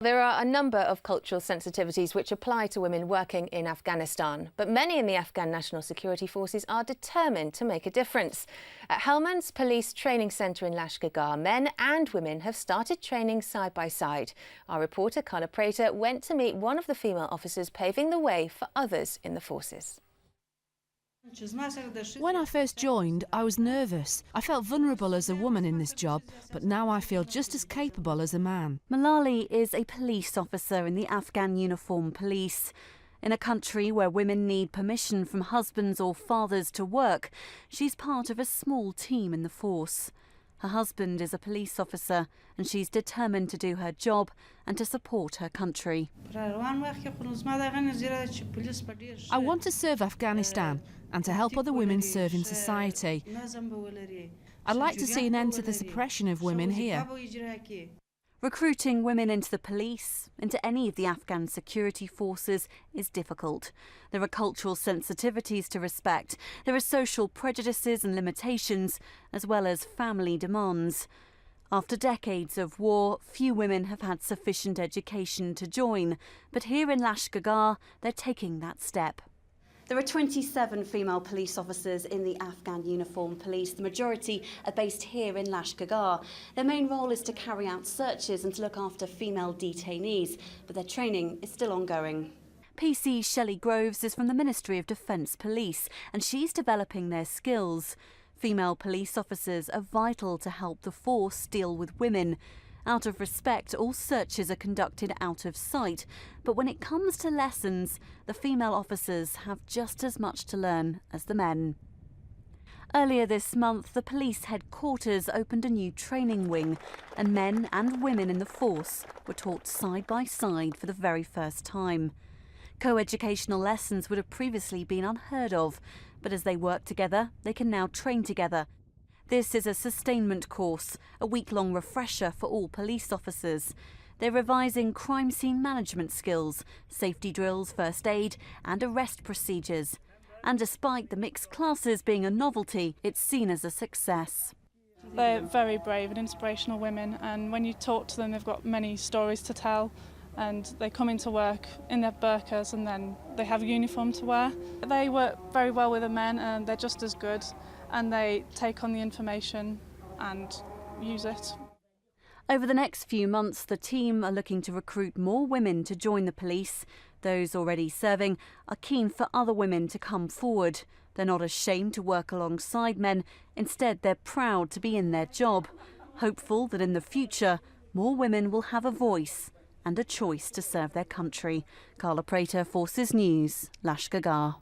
There are a number of cultural sensitivities which apply to women working in Afghanistan, but many in the Afghan National Security Forces are determined to make a difference. At Helmand's police training centre in Lashkar Gah, men and women have started training side by side. Our reporter Carla Prater went to meet one of the female officers paving the way for others in the forces. When I first joined, I was nervous. I felt vulnerable as a woman in this job, but now I feel just as capable as a man. Malali is a police officer in the Afghan Uniform Police. In a country where women need permission from husbands or fathers to work, she's part of a small team in the force. Her husband is a police officer and she's determined to do her job and to support her country. I want to serve Afghanistan and to help other women serve in society. I'd like to see an end to the suppression of women here. Recruiting women into the police, into any of the Afghan security forces, is difficult. There are cultural sensitivities to respect. There are social prejudices and limitations, as well as family demands. After decades of war, few women have had sufficient education to join. But here in Lashkar Gah, they're taking that step. There are 27 female police officers in the Afghan Uniform Police. The majority are based here in Lashkar Gah. Their main role is to carry out searches and to look after female detainees, but their training is still ongoing. PC Shelley Groves is from the Ministry of Defence Police, and she's developing their skills. Female police officers are vital to help the force deal with women. Out of respect, all searches are conducted out of sight, but when it comes to lessons, the female officers have just as much to learn as the men. Earlier this month, the police headquarters opened a new training wing, and men and women in the force were taught side by side for the very first time. Co-educational lessons would have previously been unheard of, but as they work together, they can now train together. This is a sustainment course, a week-long refresher for all police officers. They're revising crime scene management skills, safety drills, first aid and arrest procedures. And despite the mixed classes being a novelty, it's seen as a success. They're very brave and inspirational women, and when you talk to them, they've got many stories to tell. And they come into work in their burqas and then they have a uniform to wear. They work very well with the men and they're just as good, and they take on the information and use it. Over the next few months, the team are looking to recruit more women to join the police. Those already serving are keen for other women to come forward. They're not ashamed to work alongside men. Instead, they're proud to be in their job, hopeful that in the future, more women will have a voice and a choice to serve their country. Carla Prater, Forces News, Lashkar Gah.